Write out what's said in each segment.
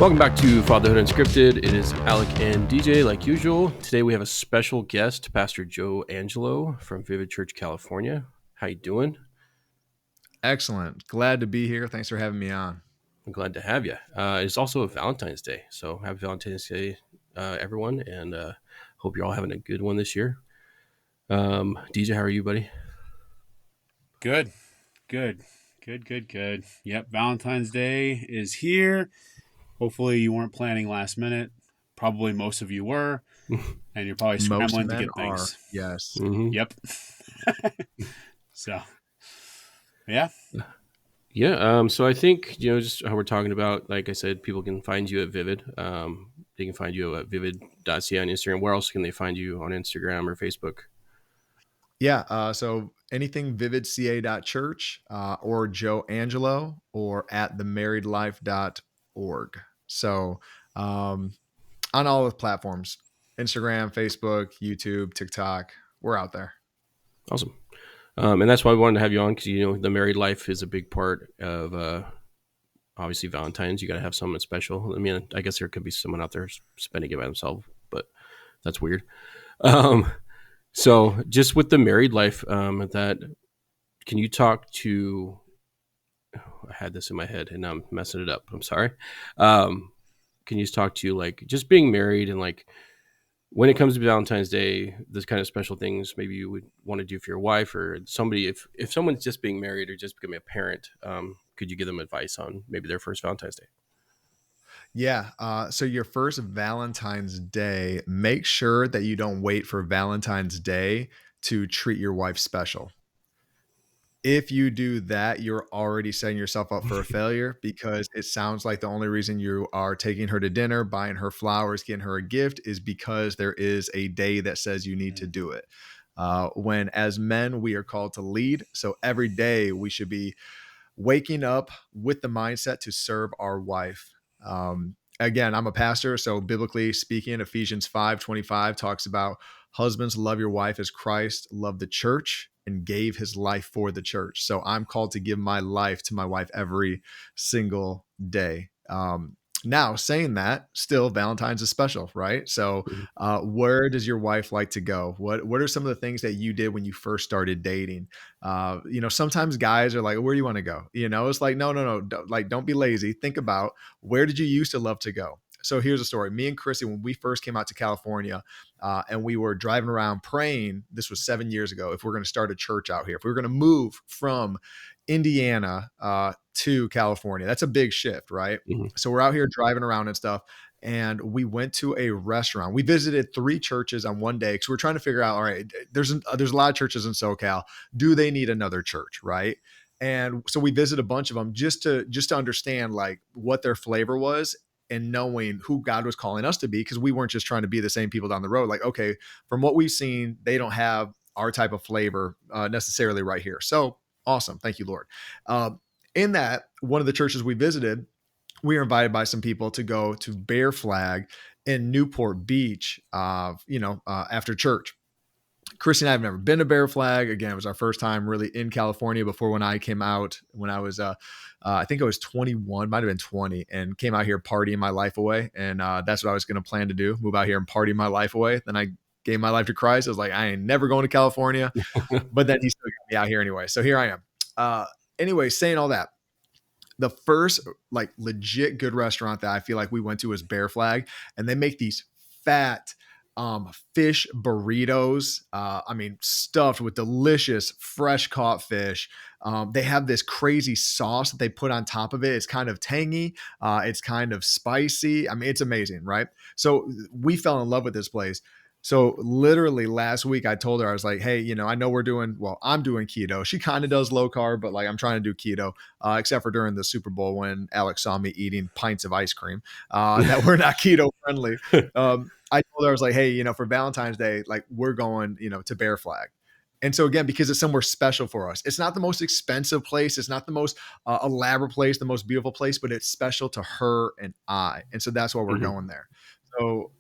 Welcome back to Fatherhood Unscripted. It is Alec and DJ like usual. Today we have a special guest, Pastor Joe Angelo from Vivid Church, California. How you doing? Excellent. Glad to be here. Thanks for having me on. I'm glad to have you. It's also a Valentine's Day, so happy Valentine's Day, everyone, and hope you're all having a good one this year. DJ, how are you, buddy? Good. Yep, Valentine's Day is here. Hopefully you weren't planning last minute. Probably most of you were, and you're probably scrambling to get things. Yes. Mm-hmm. Yep. So, yeah. Yeah. So I think, just how we're talking about, like I said, people can find you at Vivid. They can find you at vivid.ca on Instagram. Where else can they find you on Instagram or Facebook? Yeah. So anything vividca.church or Joe Angelo or at themarriedlife.org. So on all the platforms, Instagram, Facebook, YouTube, TikTok, we're out there. Awesome. And that's why we wanted to have you on, because, the married life is a big part of, obviously, Valentine's. You got to have someone special. I mean, I guess there could be someone out there spending it by themselves, but that's weird. So just with the married life, can you talk to, I had this in my head and now I'm messing it up. I'm sorry. Can you just talk to, like, just being married and, like, when it comes to Valentine's Day, this kind of special things maybe you would want to do for your wife or somebody, if someone's just being married or just becoming a parent, could you give them advice on maybe their first Valentine's Day? Yeah. So your first Valentine's Day, make sure that you don't wait for Valentine's Day to treat your wife special. If you do that, you're already setting yourself up for a failure, because it sounds like the only reason you are taking her to dinner, buying her flowers, getting her a gift is because there is a day that says you need to do it. When as men, we are called to lead. So every day we should be waking up with the mindset to serve our wife. Again, I'm a pastor, so biblically speaking, Ephesians 5:25 talks about husbands, love your wife as Christ loved the church and gave his life for the church. So I'm called to give my life to my wife every single day. Now, saying that, still Valentine's is special, right? So where does your wife like to go? What are some of the things that you did when you first started dating? Sometimes guys are like, where do you want to go? It's like, no. Don't be lazy. Think about, where did you used to love to go? So here's a story. Me and Chrissy, when we first came out to California, and we were driving around praying, this was 7 years ago, if we're going to start a church out here, if we were going to move from Indiana to California. That's a big shift, right? Mm-hmm. So we're out here driving around and stuff. And we went to a restaurant. We visited 3 churches on one day, because we're trying to figure out, all right, there's a lot of churches in SoCal. Do they need another church, right? And so we visited a bunch of them just to understand, like, what their flavor was, and knowing who God was calling us to be, because we weren't just trying to be the same people down the road. Like, okay, from what we've seen, they don't have our type of flavor necessarily right here. So awesome. Thank you, Lord. In that, one of the churches we visited, we were invited by some people to go to Bear Flag in Newport Beach, after church. Chrissy and I have never been to Bear Flag. Again, it was our first time really in California before, when I came out, when I was, I think I was 21, might've been 20, and came out here partying my life away. And that's what I was going to plan to do, move out here and party my life away. Then I gave my life to Christ. I was like, I ain't never going to California, but then he still got me out here anyway. So here I am. Anyway, saying all that, the first, like, legit good restaurant that I feel like we went to was Bear Flag, and they make these fat fish burritos. Stuffed with delicious fresh caught fish. They have this crazy sauce that they put on top of it. It's kind of tangy. It's kind of spicy. It's amazing, right? So we fell in love with this place. So literally last week I told her, I was like, hey, I know I'm doing keto. She kind of does low carb, but, like, I'm trying to do keto, except for during the Super Bowl when Alex saw me eating pints of ice cream, that we're not keto friendly. I told her, I was like, hey, for Valentine's Day, like, we're going, to Bear Flag. And so again, because it's somewhere special for us, it's not the most expensive place. It's not the most elaborate place, the most beautiful place, but it's special to her and I. And so that's why we're going there.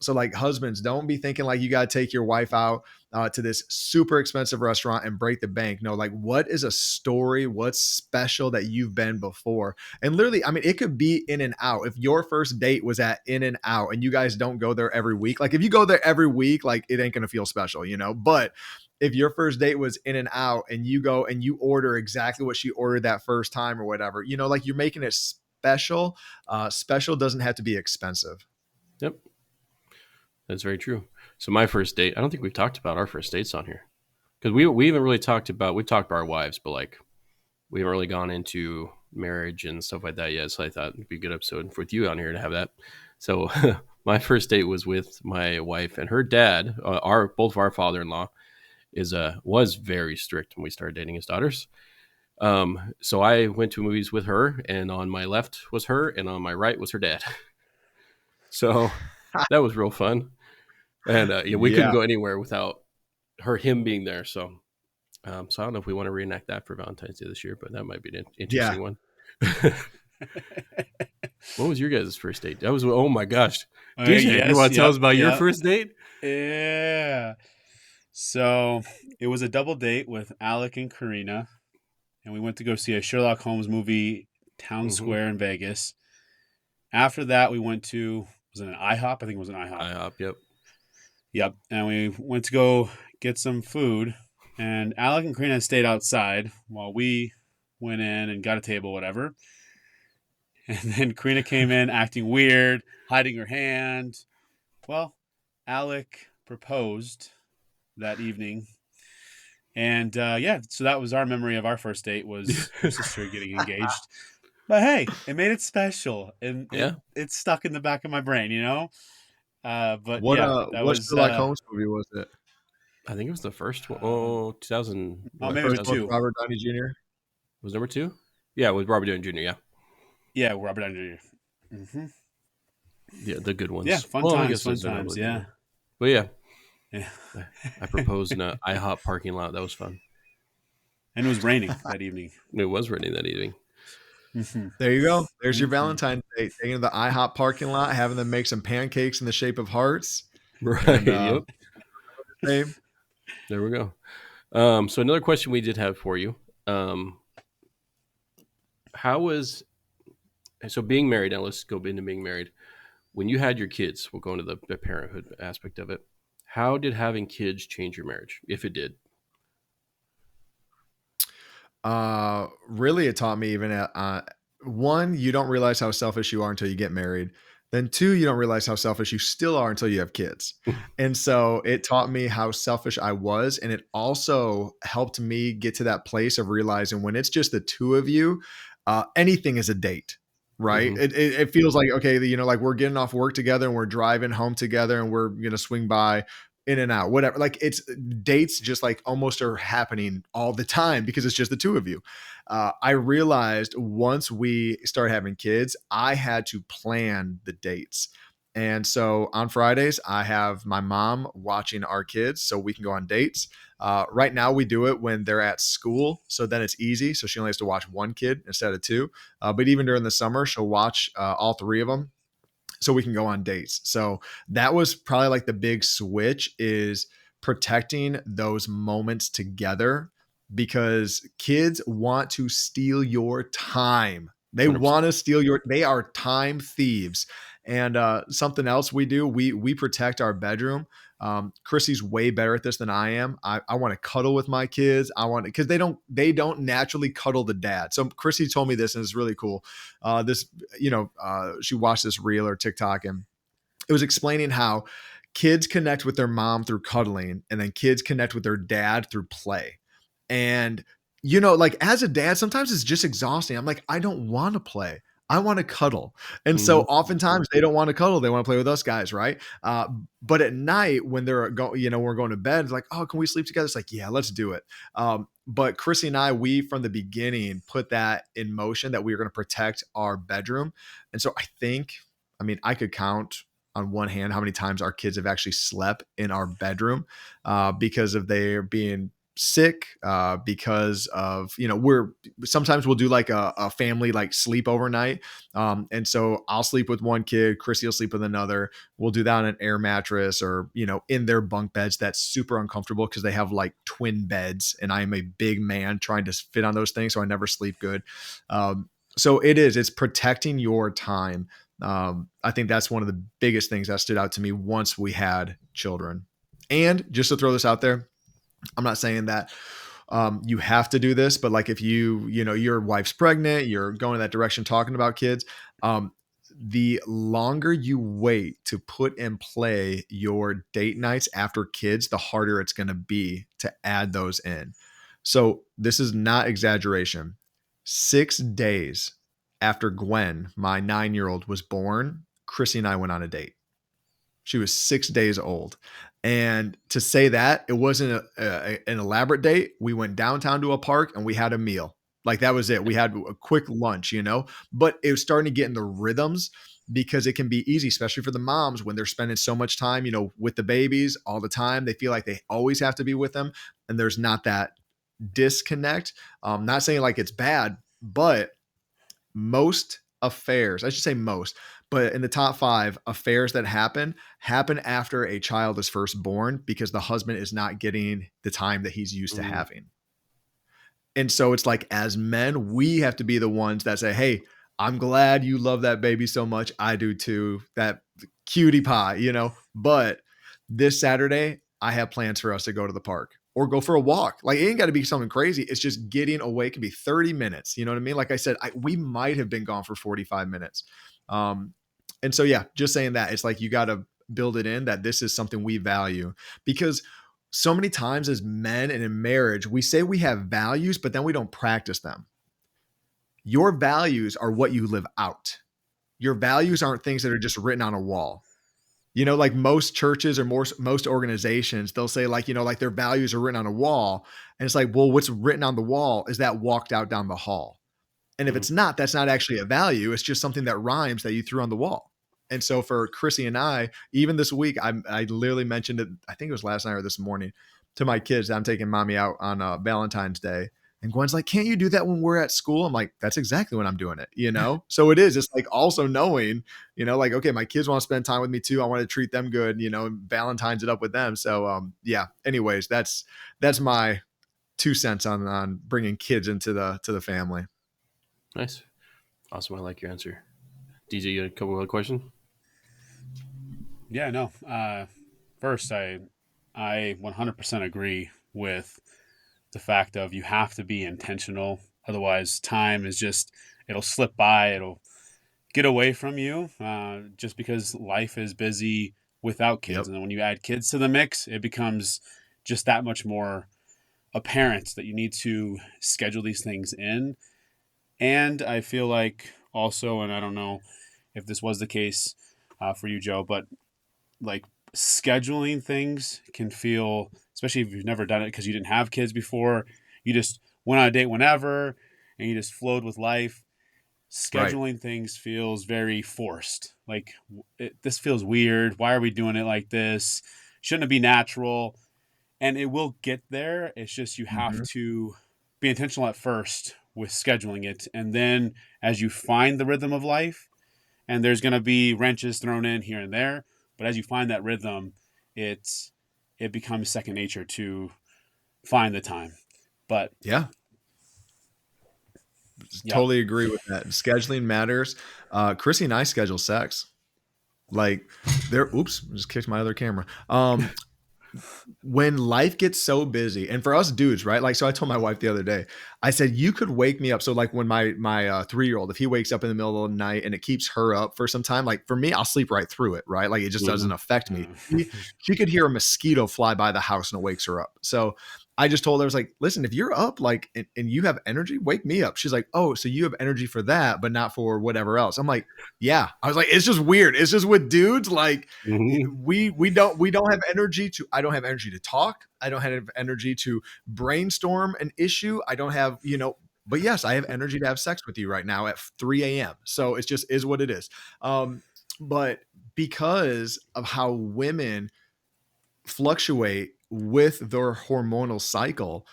So like, husbands, don't be thinking like you got to take your wife out to this super expensive restaurant and break the bank. No, like, what is a story? What's special that you've been before? And literally, I mean, it could be In-N-Out. If your first date was at In-N-Out and you guys don't go there every week, like if you go there every week, like it ain't going to feel special, you know? But if your first date was In-N-Out and you go and you order exactly what she ordered that first time or whatever, you know, like you're making it special. Special doesn't have to be expensive. Yep. That's very true. So my first date, I don't think we've talked about our first dates on here, because we haven't really talked about, we've talked about our wives, but like we haven't really gone into marriage and stuff like that yet. So I thought it'd be a good episode with you on here to have that. So my first date was with my wife and her dad. Both of our father-in-law was very strict when we started dating his daughters. So I went to movies with her, and on my left was her, and on my right was her dad. So that was real fun. And we couldn't go anywhere without him being there. So I don't know if we want to reenact that for Valentine's Day this year, but that might be an interesting one. What was your guys' first date? That was, oh my gosh. DJ, you want to tell us about your first date? Yeah. So it was a double date with Alec and Karina, and we went to go see a Sherlock Holmes movie, Town Square in Vegas. After that, we went to, was it an IHOP? I think it was an IHOP. IHOP, yep. Yep. And we went to go get some food, and Alec and Karina stayed outside while we went in and got a table, whatever. And then Karina came in acting weird, hiding her hand. Well, Alec proposed that evening. And so that was our memory of our first date, was her sister getting engaged. But hey, it made it special, and it stuck in the back of my brain, you know? But what Sherlock Holmes movie was it? I think it was the first one. Oh, 2000. Maybe it was 2. Robert Downey Jr. Was number 2? Yeah, it was Robert Downey Jr., yeah. Yeah, Robert Downey Jr. Mm-hmm. Yeah, the good ones. Yeah, fun times, yeah. But yeah. I proposed in an IHOP parking lot. That was fun. And it was raining that evening. It was raining that evening. Mm-hmm. There you go. There's your Valentine's Day. Taking to the IHOP parking lot, having them make some pancakes in the shape of hearts. Right. And, yep. There we go. So another question we did have for you. So being married, now let's go into being married. When you had your kids, we'll go into the parenthood aspect of it. How did having kids change your marriage, if it did? Really, it taught me even at one, you don't realize how selfish you are until you get married. Then 2, you don't realize how selfish you still are until you have kids. And so it taught me how selfish I was. And it also helped me get to that place of realizing when it's just the 2 of you, anything is a date, right? Mm-hmm. It feels like, okay, you know, like we're getting off work together and we're driving home together and we're going to swing by In-N-Out, whatever. Like it's dates just like almost are happening all the time because it's just the 2 of you. I realized once we started having kids, I had to plan the dates. And so on Fridays, I have my mom watching our kids so we can go on dates. Right now we do it when they're at school. So then it's easy. So she only has to watch 1 kid instead of 2. But even during the summer, she'll watch all 3 of them so we can go on dates. So that was probably like the big switch, is protecting those moments together, because kids want to steal your time. They 100%. Want to steal they are time thieves. And something else we do, we protect our bedroom. Chrissy's way better at this than I am. I want to cuddle with my kids. Because they don't naturally cuddle the dad. So Chrissy told me this, and it's really cool. She watched this reel or TikTok, and it was explaining how kids connect with their mom through cuddling, and then kids connect with their dad through play. And, you know, like as a dad, sometimes it's just exhausting. I'm like, I don't want to play. I want to cuddle. And so oftentimes they don't want to cuddle. They want to play with us guys. Right. But at night when we're going to bed, it's like, oh, can we sleep together? It's like, yeah, let's do it. But Chrissy and I, we from the beginning put that in motion, that we were going to protect our bedroom. And so I could count on one hand how many times our kids have actually slept in our bedroom because of their being sick, because of, we're sometimes we'll do like a family like sleepover night. And so I'll sleep with one kid, Chrissy will sleep with another. We'll do that on an air mattress or, in their bunk beds. That's super uncomfortable because they have like twin beds and I am a big man trying to fit on those things. So I never sleep good. So it's protecting your time. I think that's one of the biggest things that stood out to me once we had children. And just to throw this out there, I'm not saying that you have to do this, but like if your wife's pregnant, you're going in that direction talking about kids, the longer you wait to put in play your date nights after kids, the harder it's going to be to add those in. So this is not exaggeration. 6 days after Gwen, my 9-year-old, was born, Chrissy and I went on a date. She was 6 days old. And to say that, it wasn't an elaborate date. We went downtown to a park and we had a meal. Like that was it. We had a quick lunch, but it was starting to get in the rhythms because it can be easy, especially for the moms when they're spending so much time, with the babies all the time. They feel like they always have to be with them. And there's not that disconnect. Not saying like it's bad, but most affairs, I should say most, but in the top 5 affairs that happen after a child is first born because the husband is not getting the time that he's used to having. And so it's like, as men, we have to be the ones that say, hey, I'm glad you love that baby so much. I do too. That cutie pie, but this Saturday, I have plans for us to go to the park or go for a walk. Like it ain't got to be something crazy. It's just getting away. It can be 30 minutes. You know what I mean? Like I said, we might have been gone for 45 minutes. And so, yeah, just saying that it's like, you got to build it in that this is something we value, because so many times as men and in marriage, we say we have values, but then we don't practice them. Your values are what you live out. Your values aren't things that are just written on a wall. Like most churches or most organizations, they'll say like, like their values are written on a wall. And it's like, well, what's written on the wall is that walked out down the hall. And if it's not, that's not actually a value. It's just something that rhymes that you threw on the wall. And so for Chrissy and I, even this week, I literally mentioned it, I think it was last night or this morning, to my kids that I'm taking mommy out on Valentine's Day. And Gwen's like, can't you do that when we're at school? I'm like, that's exactly when I'm doing it, So it's like also knowing, like, okay, my kids want to spend time with me too. I want to treat them good, and Valentine's it up with them. So, yeah, anyways, that's my 2 cents on bringing kids into the family. Nice. Awesome. I like your answer. DJ, you had a couple other questions? Yeah, no. First, I 100% agree with the fact of you have to be intentional. Otherwise, time is just, it'll slip by. It'll get away from you just because life is busy without kids. Yep. And then when you add kids to the mix, it becomes just that much more apparent that you need to schedule these things in. And I feel like also, and I don't know if this was the case for you, Joe, but like scheduling things can feel, especially if you've never done it because you didn't have kids before, you just went on a date whenever and you just flowed with life. Scheduling things feels very forced. Like this feels weird. Why are we doing it like this? Shouldn't it be natural? And it will get there. It's just you have to be intentional at first with scheduling it. And then as you find the rhythm of life, and there's going to be wrenches thrown in here and there, but as you find that rhythm, it becomes second nature to find the time. But yeah, totally agree with that. Scheduling matters. Chrissy and I schedule sex. Like oops, just kicked my other camera. When life gets so busy, and for us dudes, right? Like, so I told my wife the other day, I said, you could wake me up. So like when my 3-year-old, if he wakes up in the middle of the night and it keeps her up for some time, like for me, I'll sleep right through it, right? Like it just doesn't affect me. She could hear a mosquito fly by the house and it wakes her up. So I just told her, I was like, listen, if you're up, like, and you have energy, wake me up. She's like, oh, so you have energy for that, but not for whatever else. I'm like, yeah. I was like, it's just weird. It's just with dudes, like we don't have energy to, I don't have energy to talk. I don't have energy to brainstorm an issue. I don't have, but yes, I have energy to have sex with you right now at 3 a.m. So it's just is what it is. But because of how women fluctuate with their hormonal cycle,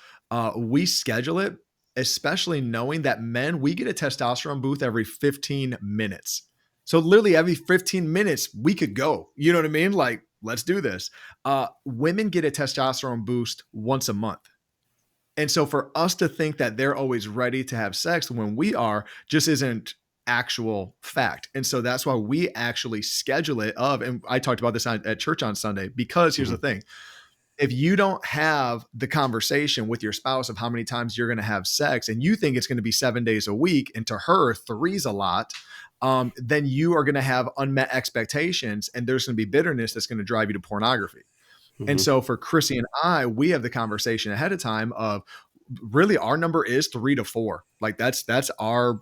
we schedule it, especially knowing that men, we get a testosterone boost every 15 minutes. So literally every 15 minutes we could go. You know what I mean? Like, let's do this. Women get a testosterone boost once a month. And so for us to think that they're always ready to have sex when we are just isn't actual fact. And so that's why we actually schedule it and I talked about this at church on Sunday, because here's the Mm-hmm. thing. If you don't have the conversation with your spouse of how many times you're going to have sex and you think it's going to be 7 days a week, and to her, three's a lot, then you are going to have unmet expectations and there's going to be bitterness that's going to drive you to pornography. And Mm-hmm. so for Chrissy and I, we have the conversation ahead of time of really our number is 3 to 4. Like that's our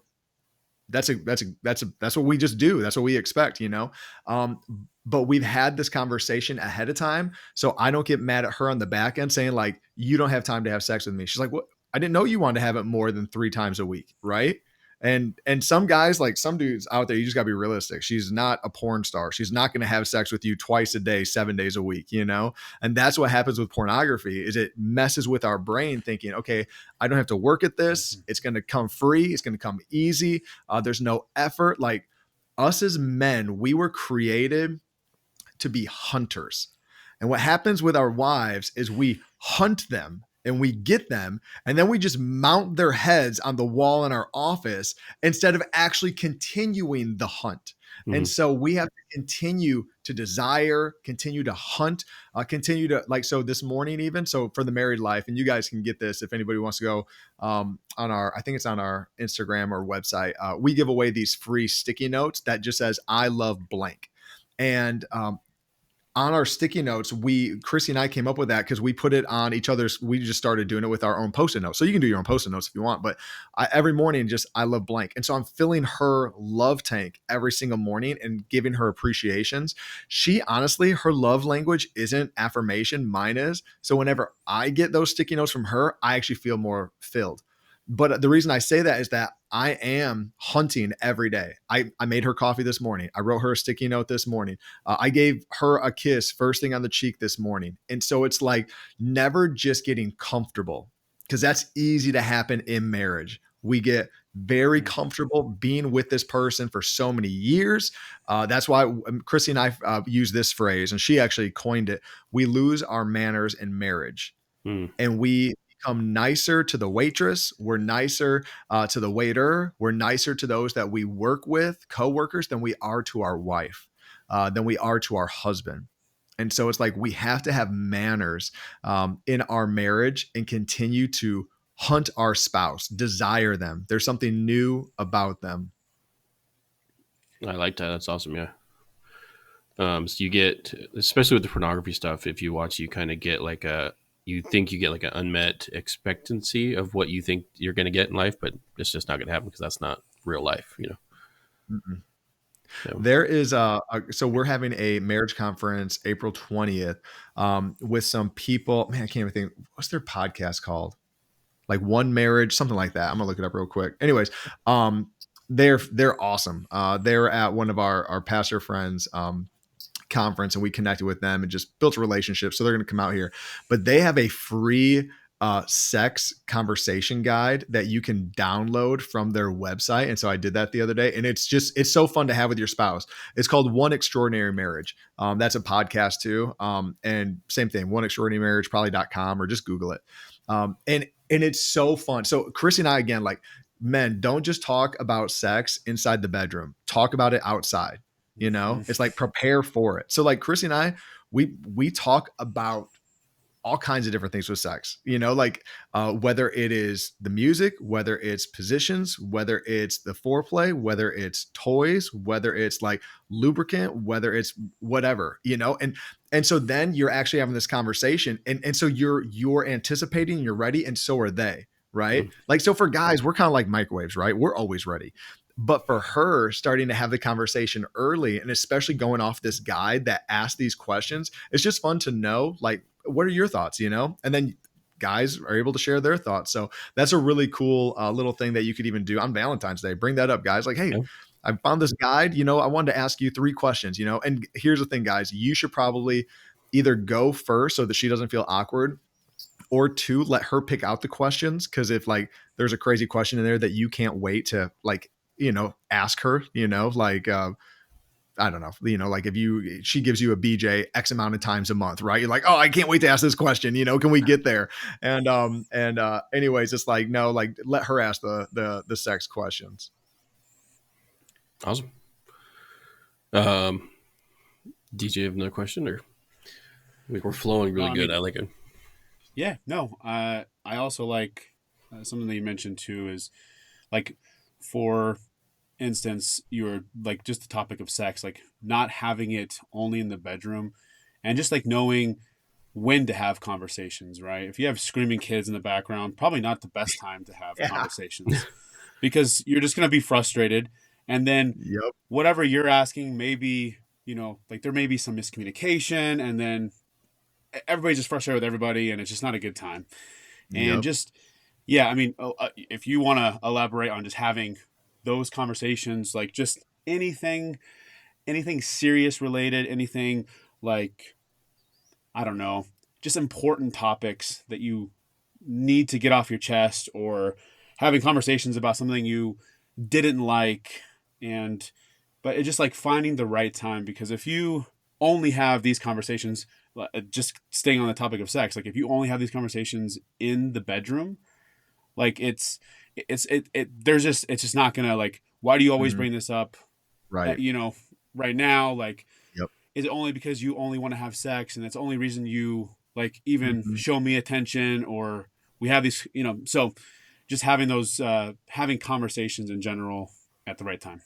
that's what we just do. That's what we expect, you know? Um, but we've had this conversation ahead of time. So I don't get mad at her on the back end saying, like, you don't have time to have sex with me. She's like, what? I didn't know you wanted to have it more than 3 times a week. Right. And some guys, like some dudes out there, you just gotta be realistic. She's not a porn star. She's not gonna have sex with you twice a day, 7 days a week, you know? And that's what happens with pornography is it messes with our brain thinking, okay, I don't have to work at this. It's gonna come free, it's gonna come easy. There's no effort. Like us as men, we were created to be hunters. And what happens with our wives is we hunt them and we get them, and then we just mount their heads on the wall in our office instead of actually continuing the hunt. And Mm-hmm. so we have to continue to desire, continue to hunt, continue to like. So this morning, even so for the married life, and you guys can get this if anybody wants to go on our, I think it's on our Instagram or website. We give away these free sticky notes that just says "I love blank," and on our sticky notes, Chrissy and I came up with that because we put it on each other's. We just started doing it with our own post-it notes. So you can do your own post-it notes if you want, but every morning, just I love blank. And so I'm filling her love tank every single morning and giving her appreciations. She honestly, her love language isn't affirmation, mine is. So whenever I get those sticky notes from her, I actually feel more filled. But the reason I say that is that I am hunting every day. I made her coffee this morning. I wrote her a sticky note this morning. I gave her a kiss first thing on the cheek this morning. And so it's like never just getting comfortable, because that's easy to happen in marriage. We get very comfortable being with this person for so many years. That's why Chrissy and I use this phrase, and she actually coined it. We lose our manners in marriage, Mm-hmm. and we become nicer to the waitress. We're nicer to the waiter. We're nicer to those that we work with, coworkers, than we are to our wife, than we are to our husband. And so it's like we have to have manners in our marriage and continue to hunt our spouse, desire them. There's something new about them. I like that. That's awesome. Yeah. So you get, especially with the pornography stuff, if you watch, you kind of get like you think you get like an unmet expectancy of what you think you're going to get in life, but it's just not going to happen because that's not real life, you know? Mm-mm. So, There is so we're having a marriage conference April 20th with some people. Man, I can't even think. What's their podcast called? Like One Marriage, something like that. I'm gonna look it up real quick. Anyways, they're awesome. They're at one of our pastor friends conference, and we connected with them and just built a relationship. So they're going to come out here, but they have a free sex conversation guide that you can download from their website. And so I did that the other day, and it's so fun to have with your spouse. It's called One Extraordinary Marriage. That's a podcast too. And same thing, One Extraordinary Marriage, probably.com, or just Google it. And it's so fun. So Chrissy and I, again, like, men, don't just talk about sex inside the bedroom, talk about it outside. You know, it's like prepare for it. So like Chrissy and I, we talk about all kinds of different things with sex, you know, like whether it is the music, whether it's positions, whether it's the foreplay, whether it's toys, whether it's like lubricant, whether it's whatever, you know. And so then you're actually having this conversation, and so you're anticipating, you're ready, and so are they, right? mm, Like, so for guys, we're kind of like microwaves, right? We're always ready. But for her, starting to have the conversation early, and especially going off this guide that asks these questions, it's just fun to know, like, what are your thoughts, you know? And then guys are able to share their thoughts. So that's a really cool little thing that you could even do on Valentine's Day. Bring that up, guys. Like, hey, yeah. I found this guide, you know, I wanted to ask you 3 questions, you know. And here's the thing, guys, you should probably either go first so that she doesn't feel awkward, or two, let her pick out the questions. Cause if like there's a crazy question in there that you can't wait to like, ask her, like, I don't know, like if she gives you a BJ X amount of times a month, right? You're like, oh, I can't wait to ask this question. Can we get there? Anyways, it's like, no, like let her ask the sex questions. Awesome. DJ, have another question, or we're flowing really good? I like it. Yeah, no. I also like something that you mentioned too is like, for instance, you're like just the topic of sex, like not having it only in the bedroom, and just like knowing when to have conversations, right? If you have screaming kids in the background, probably not the best time to have Yeah. conversations, because you're just going to be frustrated. And then Yep. whatever you're asking, maybe, like there may be some miscommunication, and then everybody's just frustrated with everybody, and it's just not a good time. And Yep. just, yeah, I mean, if you want to elaborate on just having those conversations, like just anything serious related, anything like, I don't know, just important topics that you need to get off your chest, or having conversations about something you didn't like. And but it's just like finding the right time, because if you only have these conversations, just staying on the topic of sex, like if you only have these conversations in the bedroom, like it's just not gonna, like, why do you always Mhm. bring this up, Right. right now? Like, Yep. is it only because you only want to have sex, and that's the only reason you like even Mhm. show me attention, or we have these, so just having those having conversations in general at the right time.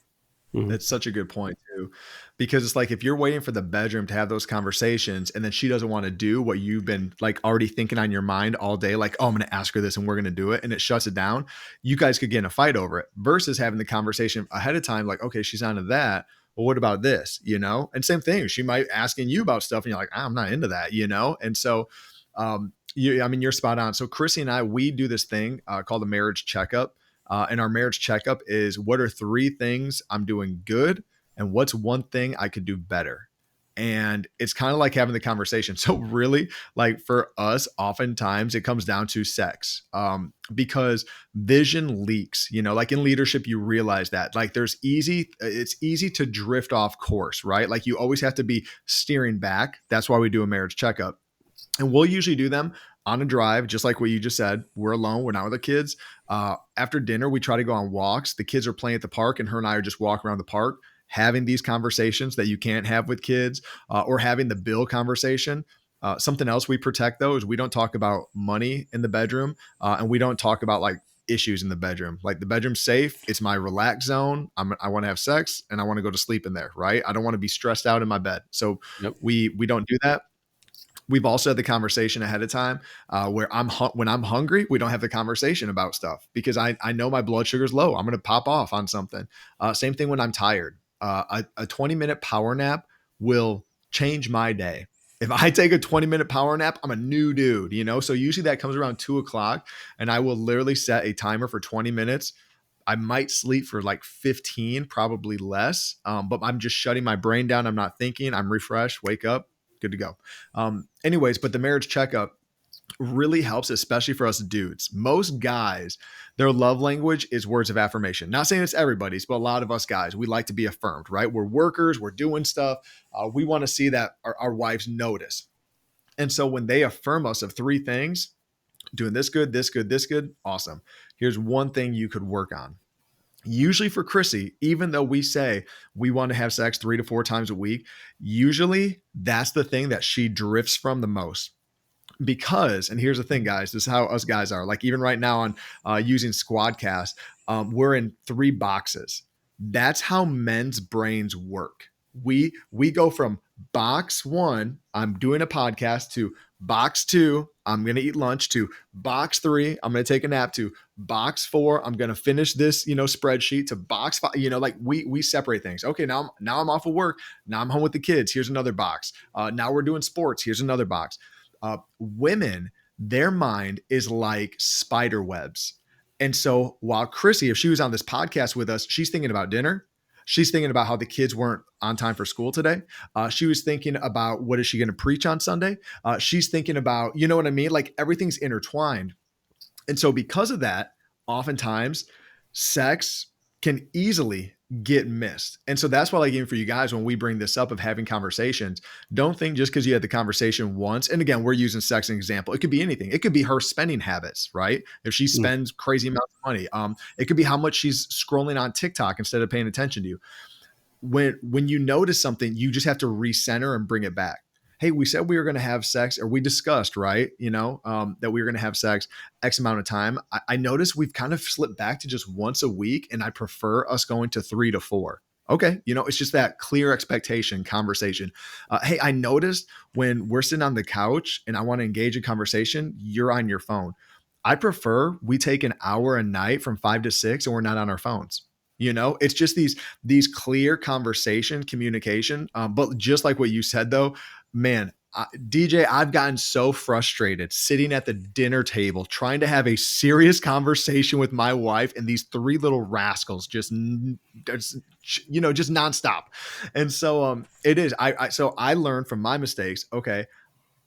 Mhm. That's such a good point too, because it's like if you're waiting for the bedroom to have those conversations and then she doesn't want to do what you've been like already thinking on your mind all day, like, oh, I'm going to ask her this and we're going to do it, and it shuts it down, you guys could get in a fight over it versus having the conversation ahead of time, like, okay, she's onto that. Well, what about this? And same thing, she might asking you about stuff and you're like, I'm not into that, And so, I mean, you're spot on. So Chrissy and I, we do this thing called a marriage checkup. And our marriage checkup is, what are three things I'm doing good? And what's one thing I could do better? And it's kind of like having the conversation. So, really, like for us, oftentimes it comes down to sex, because vision leaks. Like in leadership, you realize that like it's easy to drift off course, right? Like you always have to be steering back. That's why we do a marriage checkup. And we'll usually do them on a drive, just like what you just said. We're alone. We're not with the kids. After dinner, we try to go on walks. The kids are playing at the park, and her and I are just walking around the park, having these conversations that you can't have with kids, or having the bill conversation. Something else we protect, though, is we don't talk about money in the bedroom, and we don't talk about like issues in the bedroom. Like the bedroom's safe. It's my relax zone. I want to have sex and I want to go to sleep in there, right? I don't want to be stressed out in my bed. So Yep. we don't do that. We've also had the conversation ahead of time, where when I'm hungry, we don't have the conversation about stuff because I know my blood sugar's low. I'm going to pop off on something. Same thing when I'm tired. A 20-minute power nap will change my day. If I take a 20-minute power nap, I'm a new dude. So usually that comes around 2 o'clock, and I will literally set a timer for 20 minutes. I might sleep for like 15, probably less. But I'm just shutting my brain down. I'm not thinking. I'm refreshed, wake up, good to go. Anyways, but the marriage checkup really helps, especially for us dudes. Most guys, their love language is words of affirmation. Not saying it's everybody's, but a lot of us guys, we like to be affirmed, right? We're workers, we're doing stuff. We want to see that our wives notice. And so when they affirm us of three things, doing this good, this good, this good, awesome. Here's one thing you could work on. Usually for Chrissy, even though we say we want to have sex 3 to 4 times a week, usually that's the thing that she drifts from the most. Because, and here's the thing, guys, this is how us guys are. Like even right now on using Squadcast, we're in 3 boxes. That's how men's brains work. We go from box one, I'm doing a podcast, to box two, I'm going to eat lunch, to box three, I'm going to take a nap, to box four, I'm going to finish this, spreadsheet, to box five, like we separate things. Okay, now I'm off of work. Now I'm home with the kids. Here's another box. Now we're doing sports. Here's another box. Women, their mind is like spider webs. And so while Chrissy, if she was on this podcast with us, she's thinking about dinner. She's thinking about how the kids weren't on time for school today. She was thinking about what is she going to preach on Sunday. She's thinking about, you know what I mean? Like everything's intertwined. And so because of that, oftentimes sex can easily get missed. And so that's why, like, even for you guys, when we bring this up of having conversations, don't think just because you had the conversation once, and again, we're using sex as an example. It could be anything. It could be her spending habits, right? If she Mm. spends crazy amounts of money, it could be how much she's scrolling on TikTok instead of paying attention to you. When you notice something, you just have to recenter and bring it back. Hey, we said we were going to have sex, or we discussed, right? That we were going to have sex X amount of time. I noticed we've kind of slipped back to just once a week, and I prefer us going to 3 to 4. Okay, it's just that clear expectation conversation. Hey, I noticed when we're sitting on the couch and I want to engage in conversation, you're on your phone. I prefer we take an hour a night from 5 to 6 and we're not on our phones. It's just these clear conversation, communication. But just like what you said, though, man, DJ, I've gotten so frustrated sitting at the dinner table trying to have a serious conversation with my wife, and these three little rascals just nonstop. And so it is. So I learned from my mistakes. Okay,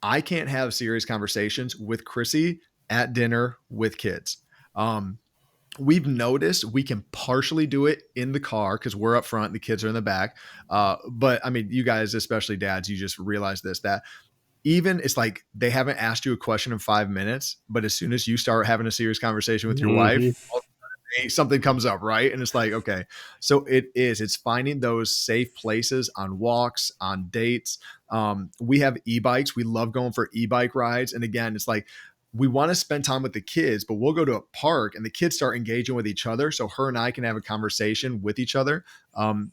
I can't have serious conversations with Chrissy at dinner with kids. We've noticed we can partially do it in the car because we're up front, the kids are in the back. But I mean, you guys, especially dads, you just realize that even it's like they haven't asked you a question in 5 minutes, but as soon as you start having a serious conversation with your Mm-hmm. wife, something comes up, right? And it's like, okay, so it's finding those safe places on walks, on dates. We have e-bikes. We love going for e-bike rides. And again, it's like, we want to spend time with the kids, but we'll go to a park and the kids start engaging with each other. So her and I can have a conversation with each other. And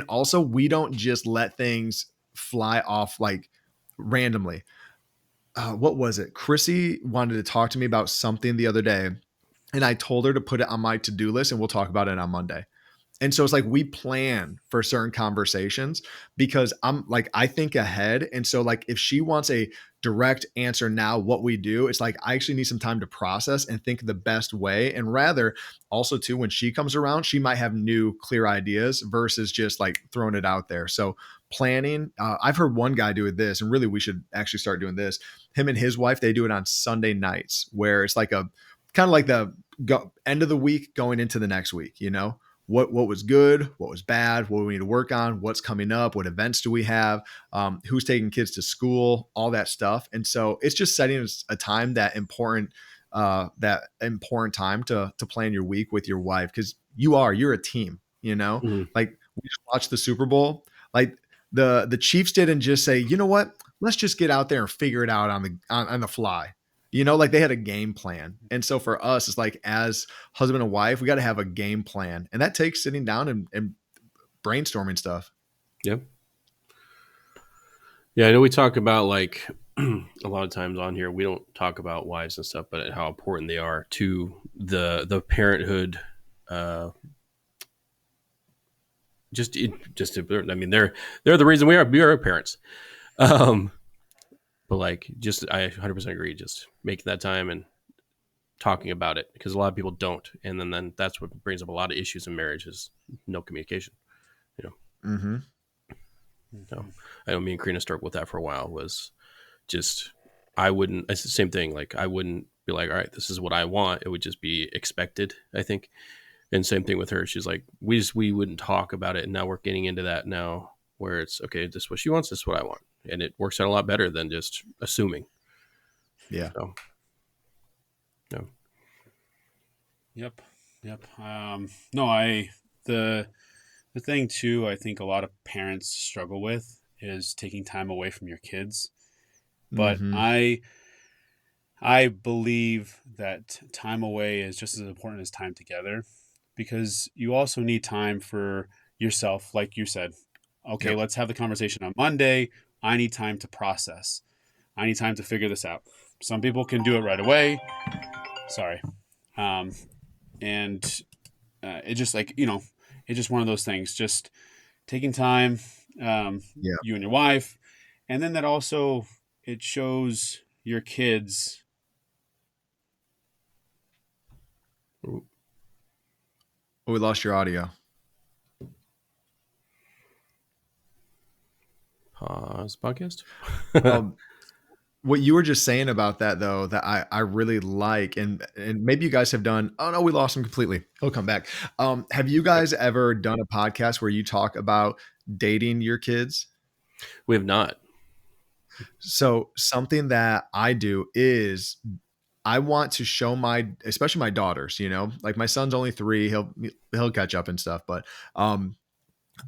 also we don't just let things fly off like randomly. What was it? Chrissy wanted to talk to me about something the other day, and I told her to put it on my to-do list and we'll talk about it on Monday. And so it's like we plan for certain conversations because I think ahead. And so, like, if she wants a direct answer now, what we do, it's like I actually need some time to process and think the best way. And rather, also, too, when she comes around, she might have new, clear ideas versus just like throwing it out there. So, planning, I've heard one guy do this, and really we should actually start doing this. Him and his wife, they do it on Sunday nights where it's like a kind of like the end of the week going into the next week, what was good, what was bad, what do we need to work on, what's coming up, what events do we have, who's taking kids to school, all that stuff. And so it's just setting a time that important time to plan your week with your wife, because you're a team, Mm-hmm. like we just watched the Super Bowl. Like the Chiefs didn't just say, you know what, let's just get out there and figure it out on the fly. Like they had a game plan. And so for us, it's like, as husband and wife, we got to have a game plan. And that takes sitting down and brainstorming stuff. Yep. Yeah, I know we talk about like a lot of times on here we don't talk about wives and stuff, but how important they are to the parenthood. I mean, they're the reason we are parents. Um, but like, just I 100% agree. Just making that time and talking about it, because a lot of people don't, and then that's what brings up a lot of issues in marriage is no communication. You know, Mm-hmm. so I know me and Karina struggled with that for a while. Was just I wouldn't. It's the same thing. Like I wouldn't be like, all right, this is what I want. It would just be expected, I think. And same thing with her. She's like, we wouldn't talk about it. And now we're getting into that now, where it's okay. This is what she wants. This is what I want, and it works out a lot better than just assuming. Yeah. So, no. Yep. Yep. No, the the thing too, I think a lot of parents struggle with is taking time away from your kids. But Mm-hmm. I believe that time away is just as important as time together, because you also need time for yourself, like you said. Okay, Yep. let's have the conversation on Monday. I need time to process. I need time to figure this out. Some people can do it right away. Sorry. Um, and it just like, it's just one of those things. Just taking time, Yeah. you and your wife. And then that also, it shows your kids. Oh, we lost your audio. Pause podcast. Um, what you were just saying about that though, that I really like, and maybe you guys have done. Oh no, we lost him completely. He'll come back. Have you guys ever done a podcast where you talk about dating your kids? We have not. So something that I do is I want to show especially my daughters, like my son's only 3, he'll catch up and stuff, but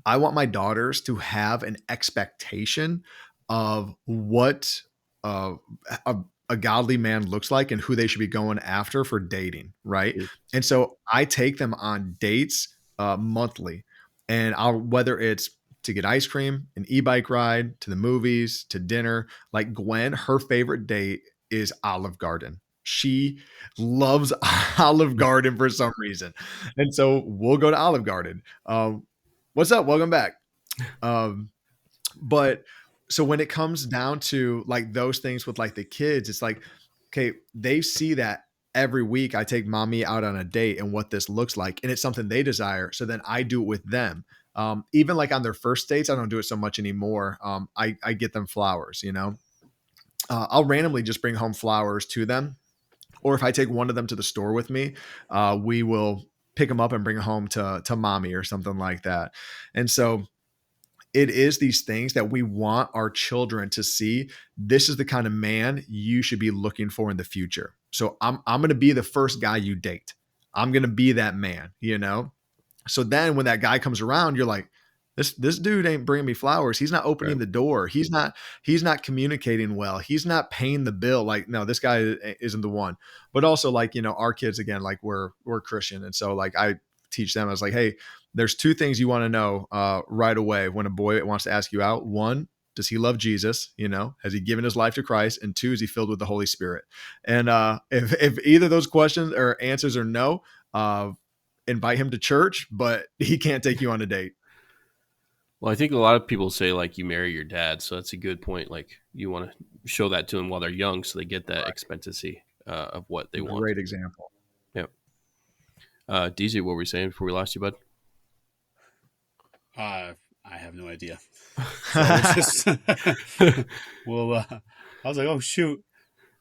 I want my daughters to have an expectation of what uh, a, a godly man looks like and who they should be going after for dating, right? Yeah. And so I take them on dates monthly, and I'll whether it's to get ice cream, an e-bike ride, to the movies, to dinner. Like Gwen, her favorite date is Olive Garden. She loves Olive Garden for some reason, and so we'll go to Olive Garden. What's up? Welcome back. Um, but so when it comes down to like those things with like the kids, it's like, okay, they see that every week I take mommy out on a date and what this looks like, and it's something they desire. So then I do it with them. Even like on their first dates, I don't do it so much anymore. I get them flowers, I'll randomly just bring home flowers to them. Or if I take one of them to the store with me, we will pick them up and bring them home to mommy or something like that. And so it is these things that we want our children to see. This is the kind of man you should be looking for in the future. So I'm going to be the first guy you date. I'm going to be that man. So then when that guy comes around, you're like, this dude ain't bringing me flowers. He's not opening Right. the door. He's not communicating well. He's not paying the bill. Like, no, this guy isn't the one. But also like, our kids, again, like we're Christian. And so like I teach them, I was like, hey, there's 2 things you want to know right away when a boy wants to ask you out. 1, does he love Jesus? Has he given his life to Christ? And 2, is he filled with the Holy Spirit? And if either of those questions or answers are no, invite him to church, but he can't take you on a date. Well, I think a lot of people say like you marry your dad, so that's a good point. Like you want to show that to them while they're young, so they get that expectancy of what they want. Great example. Yep. DJ, what were we saying before we lost you, bud? I have no idea. So it's just, well, I was like, oh shoot,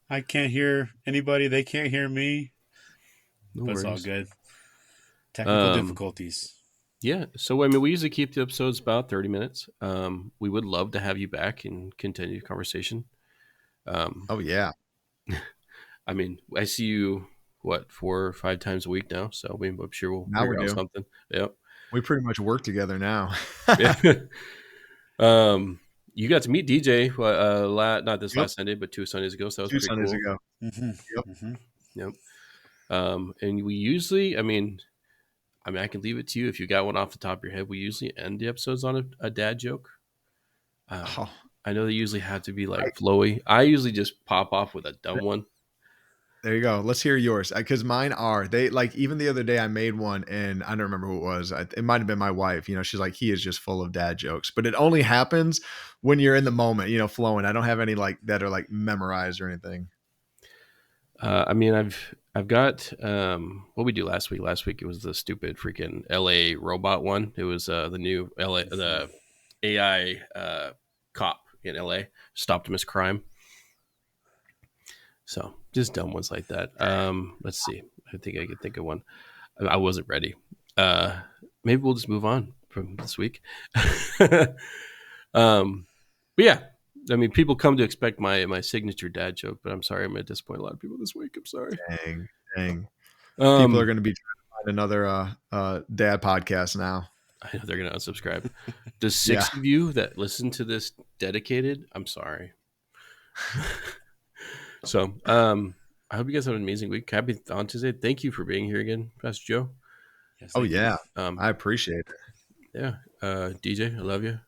I can't hear anybody. They can't hear me. No But worries. it's all good. Technical difficulties. Yeah. So, I mean, we usually keep the episodes about 30 minutes. We would love to have you back and continue the conversation. Oh, yeah. I mean, I see you, 4 or 5 times a week now. So I'm sure we'll Now figure we out do. something. Yep. We pretty much work together now. Yeah. You got to meet DJ, not this last Sunday, but 2 Sundays ago. So that was 2 pretty Sundays cool. ago. Mm-hmm. Yep. Mm-hmm. Yep. And we usually, I mean, I can leave it to you if you got one off the top of your head. We usually end the episodes on a dad joke. Oh, I know they usually have to be like flowy. I usually just pop off with a dumb one. there you go. Let's hear yours. Because mine are. They like, even the other day I made one and I don't remember who it was. It might have been my wife. She's like, he is just full of dad jokes. But it only happens when you're in the moment, flowing. I don't have any like that are like memorized or anything. I mean, I've got what we do last week. Last week it was the stupid freaking LA robot one. It was the new the AI cop in LA stopped Miss Crime. So just dumb ones like that. Let's see. I think I could think of one. I wasn't ready. Maybe we'll just move on from this week. But yeah, I mean, people come to expect my signature dad joke, but I'm sorry, I'm going to disappoint a lot of people this week. I'm sorry. Dang. People are going to be trying to find another dad podcast now. I know they're going to unsubscribe. Does 6 of you that listen to this dedicated? I'm sorry. So, I hope you guys have an amazing week. Happy Valentine's Day. Thank you for being here again, Pastor Joe. Yes, Oh, yeah. You. I appreciate it. Yeah. DJ, I love you.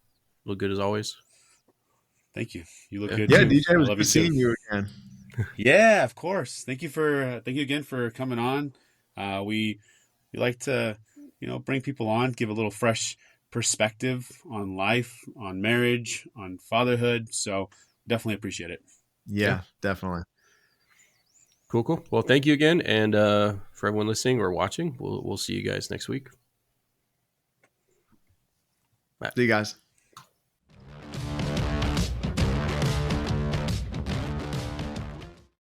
Look good as always. Thank you. You look good Yeah, too. DJ, I was love good seeing you again. Yeah, of course. Thank you again for coming on. We like to, bring people on, give a little fresh perspective on life, on marriage, on fatherhood. So definitely appreciate it. Yeah, definitely. Cool. Well, thank you again, and for everyone listening or watching, we'll see you guys next week. See you guys.